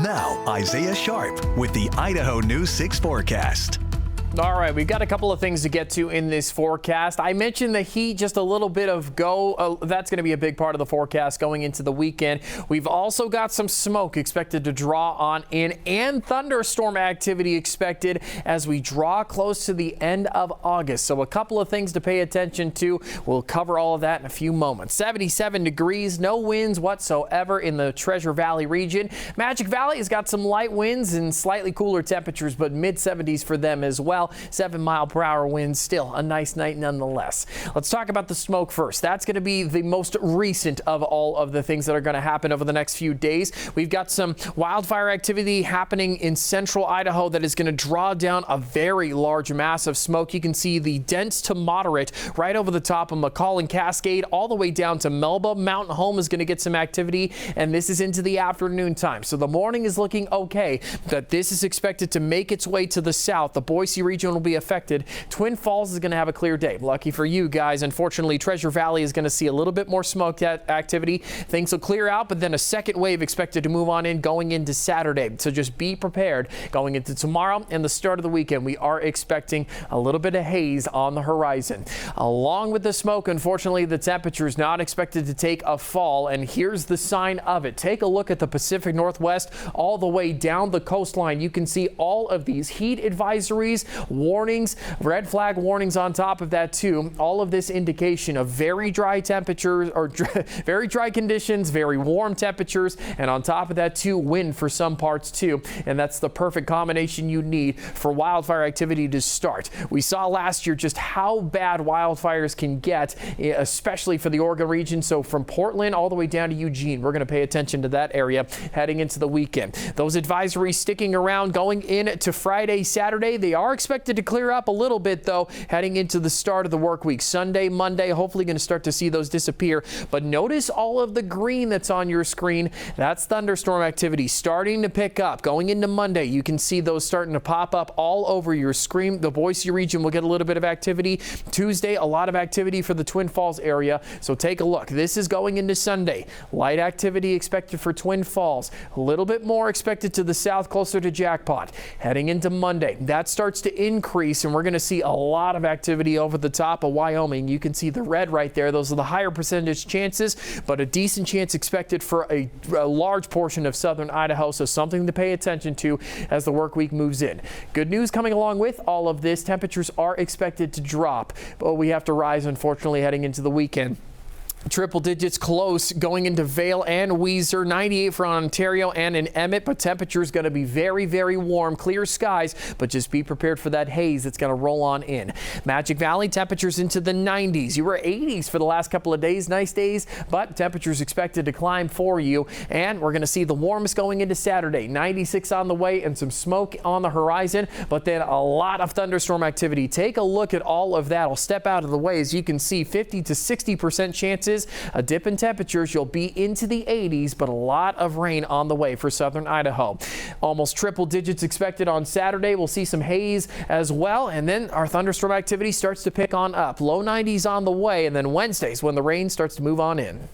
Now, Isaiah Sharp with the Idaho News 6 forecast. All right, we've got a couple of things to get to in this forecast. I mentioned the heat, just a little bit of that's going to be a big part of the forecast going into the weekend. We've also got some smoke expected to draw on in and thunderstorm activity expected as we draw close to the end of August. So a couple of things to pay attention to. We'll cover all of that in a few moments. 77 degrees, no winds whatsoever in the Treasure Valley region. Magic Valley has got some light winds and slightly cooler temperatures, but mid 70s for them as well. 7-mile-per-hour winds, still a nice night nonetheless. Let's talk about the smoke first. That's going to be the most recent of all of the things that are going to happen over the next few days. We've got some wildfire activity happening in central Idaho that is going to draw down a very large mass of smoke. You can see the dense to moderate right over the top of McCall and Cascade all the way down to Melba. Mountain Home is going to get some activity, and this is into the afternoon time. So the morning is looking okay, but this is expected to make its way to the south. The Boise region will be affected. Twin Falls is going to have a clear day. Lucky for you guys. Unfortunately, Treasure Valley is going to see a little bit more smoke activity. Things will clear out, but then a second wave expected to move on in going into Saturday. So just be prepared going into tomorrow and the start of the weekend. We are expecting a little bit of haze on the horizon. Along with the smoke, unfortunately, the temperature is not expected to take a fall, and here's the sign of it. Take a look at the Pacific Northwest all the way down the coastline. You can see all of these heat advisories, warnings, red flag warnings on top of that too. All of this indication of very dry temperatures or very dry conditions, very warm temperatures, and on top of that too, wind for some parts too. And that's the perfect combination you need for wildfire activity to start. We saw last year just how bad wildfires can get, especially for the Oregon region. So from Portland all the way down to Eugene, we're going to pay attention to that area heading into the weekend. Those advisories sticking around going into Friday, Saturday. They are expected to clear up a little bit though heading into the start of the work week. Sunday, Monday, hopefully going to start to see those disappear. But notice all of the green that's on your screen. That's thunderstorm activity starting to pick up. Going into Monday, you can see those starting to pop up all over your screen. The Boise region will get a little bit of activity. Tuesday, a lot of activity for the Twin Falls area. So take a look. This is going into Sunday. Light activity expected for Twin Falls. A little bit more expected to the south closer to Jackpot. Heading into Monday, that starts to increase, and we're going to see a lot of activity over the top of Wyoming. You can see the red right there. Those are the higher percentage chances, but a decent chance expected for a large portion of southern Idaho, so something to pay attention to as the work week moves in. Good news coming along with all of this. Temperatures are expected to drop, but we have to rise, unfortunately, heading into the weekend. Triple digits close going into Vail and Weiser, 98 for Ontario and in Emmett, but temperature is going to be very, very warm, clear skies, but just be prepared for that haze that's going to roll on in. Magic Valley temperatures into the 90s. You were 80s for the last couple of days, nice days, but temperatures expected to climb for you, and we're going to see the warmest going into Saturday, 96 on the way and some smoke on the horizon, but then a lot of thunderstorm activity. Take a look at all of that. I'll step out of the way. As you can see, 50 to 60% chances. A dip in temperatures. You'll be into the 80s, but a lot of rain on the way for southern Idaho. Almost triple digits expected on Saturday. We'll see some haze as well, and then our thunderstorm activity starts to pick on up. Low 90s on the way, and then Wednesday's when the rain starts to move on in.